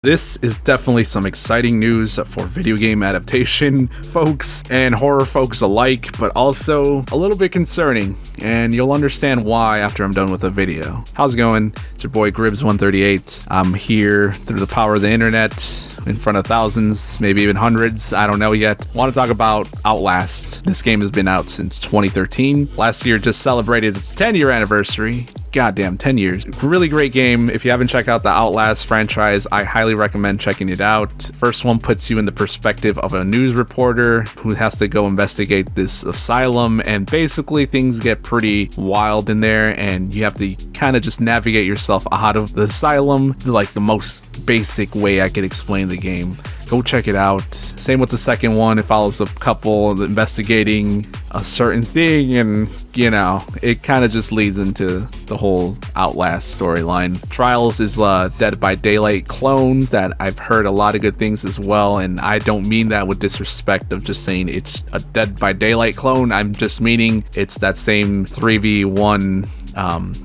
This is definitely some exciting news for video game adaptation folks and horror folks alike, but also a little bit concerning, and you'll understand why after I'm done with the video. How's it going? It's your boy Gribbs138. I'm here through the power of the internet, in front of thousands, maybe even hundreds, I don't know yet. Want to talk about Outlast. This game has been out since 2013. Last year just celebrated its 10-year anniversary. Goddamn, 10 years. Really great game. If you haven't checked out the Outlast franchise, I highly recommend checking it out. First one puts you in the perspective of a news reporter who has to go investigate this asylum, and basically things get pretty wild in there, and you have to kind of just navigate yourself out of the asylum, like the most basic way I could explain the game. Go check it out. Same with the second one. It follows a couple investigating a certain thing, and it kind of just leads into the whole Outlast storyline. Trials is a Dead by Daylight clone that I've heard a lot of good things as well, and I don't mean that with disrespect of just saying it's a Dead by Daylight clone. I'm just meaning it's that same 3v1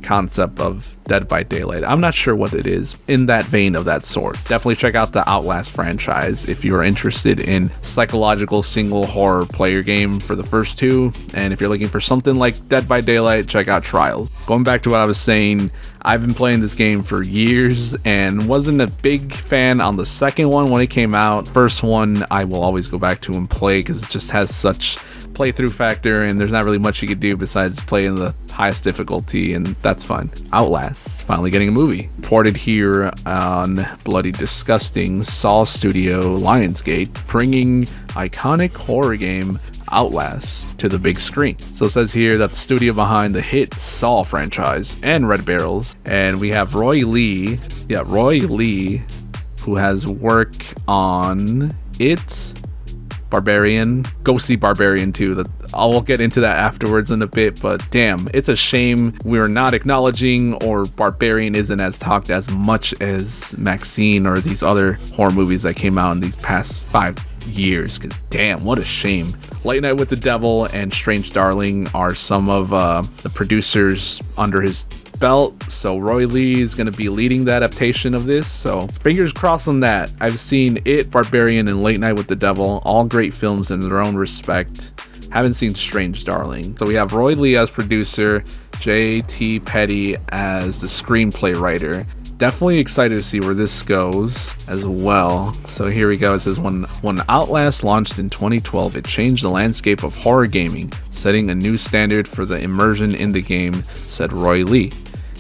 concept of Dead by Daylight. I'm not sure what it is in that vein of that sort. Definitely check out the Outlast franchise if you are interested in psychological single horror player game for the first two, and if you're looking for something like Dead by Daylight, check out Trials. Going back to what I was saying, I've been playing this game for years and wasn't a big fan on the second one when it came out. First one I will always go back to and play because it just has such playthrough factor, and there's not really much you could do besides play in the highest difficulty, and that's fun. Outlast finally getting a movie. Ported here on Bloody Disgusting, Saw Studio, Lionsgate, bringing iconic horror game Outlast to the big screen. So it says here that the studio behind the hit Saw franchise and Red Barrels, and we have Roy Lee, who has work on It, Barbarian, go see Barbarian 2. I'll get into that afterwards in a bit, but damn, it's a shame we're not acknowledging, or Barbarian isn't as talked as much as Maxine or these other horror movies that came out in these past 5 years, because damn, what a shame. Late Night with the Devil and Strange Darling are some of the producers under his belt, so Roy Lee is going to be leading the adaptation of this, so fingers crossed on that. I've seen It, Barbarian, and Late Night with the Devil, all great films in their own respect. Haven't seen Strange Darling. So we have Roy Lee as producer, J.T. Petty as the screenplay writer. Definitely excited to see where this goes as well. So here we go. It says, when Outlast launched in 2012, it changed the landscape of horror gaming, setting a new standard for the immersion in the game, said Roy Lee.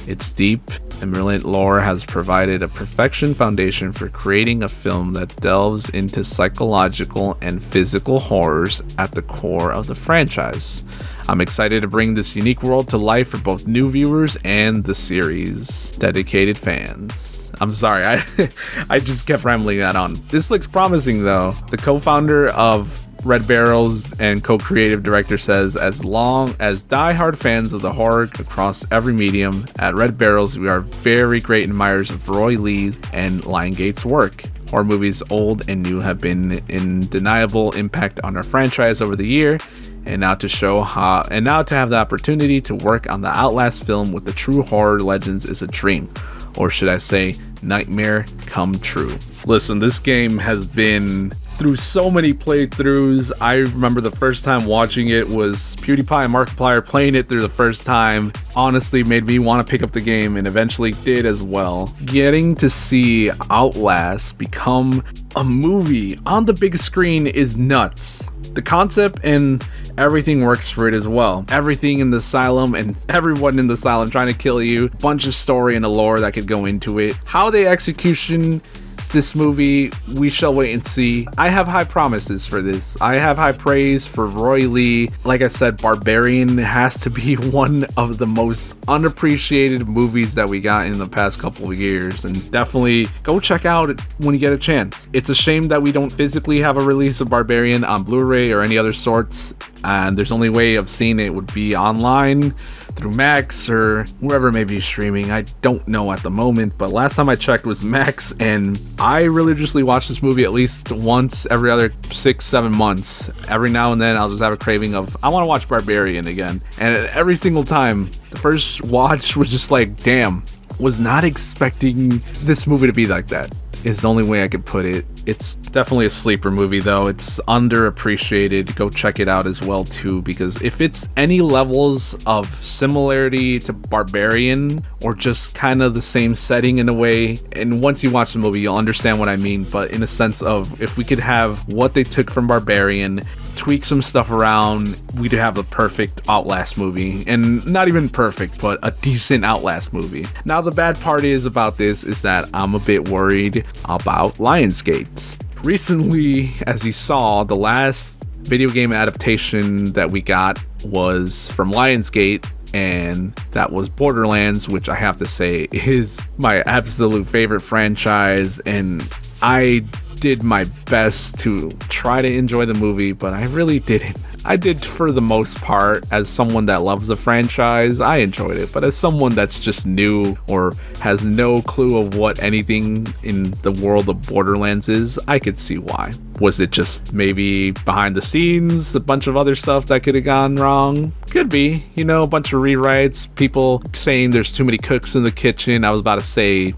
Its deep and brilliant lore has provided a perfection foundation for creating a film that delves into psychological and physical horrors at the core of the franchise. I'm excited to bring this unique world to life for both new viewers and the series' dedicated fans. I'm sorry, I just kept rambling that on. This looks promising though. The co-founder of Red Barrels and co-creative director says, as long as die-hard fans of the horror across every medium, at Red Barrels we are very great admirers of Roy Lee's and Lionsgate's work. Horror movies old and new have been an undeniable impact on our franchise over the year, and now to have the opportunity to work on the Outlast film with the true horror legends is a dream, or should I say nightmare come true. Listen, this game has been through so many playthroughs. I remember the first time watching it was PewDiePie and Markiplier playing it through the first time. Honestly made me want to pick up the game, and eventually did as well. Getting to see Outlast become a movie on the big screen is nuts. The concept and everything works for it as well. Everything in the asylum and everyone in the asylum trying to kill you. Bunch of story and the lore that could go into it. How they execution this movie, we shall wait and see. I have high promises for this. I have high praise for Roy Lee. Like I said, Barbarian has to be one of the most unappreciated movies that we got in the past couple of years, and definitely go check out it when you get a chance. It's a shame that we don't physically have a release of Barbarian on Blu-ray or any other sorts, and there's only way of seeing it would be online through Max or wherever it may be streaming. I don't know at the moment, but last time I checked was Max, and I religiously watch this movie at least once every other 6-7 months. Every now and then I'll just have a craving of, I want to watch Barbarian again, and every single time the first watch was just like, damn, was not expecting this movie to be like that. is the only way I could put it. It's definitely a sleeper movie though. It's underappreciated. Go check it out as well too, because if it's any levels of similarity to Barbarian or just kind of the same setting in a way, and once you watch the movie you'll understand what I mean, but in a sense of if we could have what they took from Barbarian, tweak some stuff around, we'd have the perfect Outlast movie. And not even perfect, but a decent Outlast movie. Now the bad part is about this is that I'm a bit worried about Lionsgate. Recently, as you saw, the last video game adaptation that we got was from Lionsgate, and that was Borderlands, which I have to say is my absolute favorite franchise, and I did my best to try to enjoy the movie, but I really didn't. I did for the most part. As someone that loves the franchise, I enjoyed it, but as someone that's just new or has no clue of what anything in the world of Borderlands is, I could see why. Was it just maybe behind the scenes, a bunch of other stuff that could have gone wrong? Could be, you know, a bunch of rewrites, people saying there's too many cooks in the kitchen. I was about to say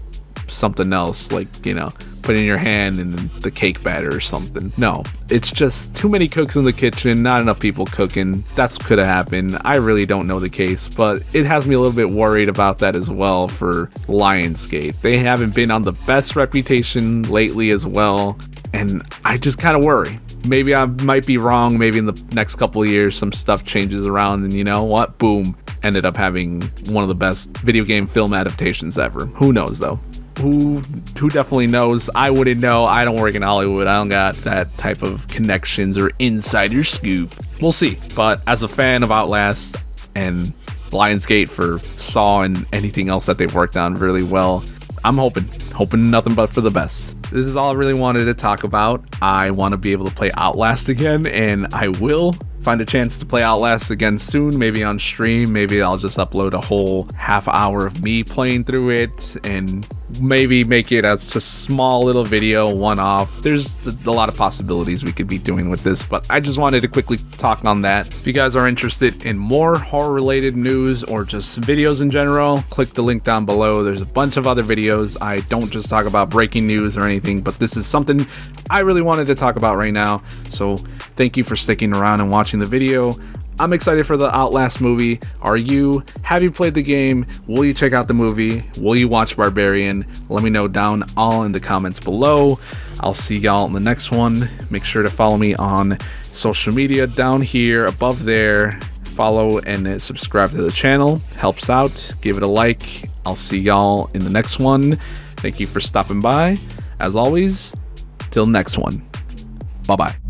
something else, like, you know, putting your hand in the cake batter or something. No, it's just too many cooks in the kitchen, not enough people cooking. That's could have happened. I really don't know the case, but it has me a little bit worried about that as well for Lionsgate. They haven't been on the best reputation lately as well, and I just kind of worry. Maybe I might be wrong. Maybe in the next couple of years some stuff changes around and you know what, boom, ended up having one of the best video game film adaptations ever. Who knows though? Who definitely knows? I wouldn't know. I don't work in Hollywood. I don't got that type of connections or insider scoop. We'll see. But as a fan of Outlast and Lionsgate for Saw and anything else that they've worked on really well, I'm hoping nothing but for the best. This is all I really wanted to talk about. I want to be able to play Outlast again, and I will find a chance to play Outlast again soon, maybe on stream. Maybe I'll just upload a whole half hour of me playing through it and maybe make it as a small little video, one-off. There's a lot of possibilities we could be doing with this, but I just wanted to quickly talk on that. If you guys are interested in more horror-related news or just videos in general, click the link down below. There's a bunch of other videos. I don't just talk about breaking news or anything, but this is something I really wanted to talk about right now. So thank you for sticking around and watching the video. I'm excited for the Outlast movie. Are you? Have you played the game? Will you check out the movie? Will you watch Barbarian? Let me know down all in the comments below. I'll see y'all in the next one. Make sure to follow me on social media down here, above there. Follow and subscribe to the channel. Helps out. Give it a like. I'll see y'all in the next one. Thank you for stopping by. As always, till next one. Bye-bye.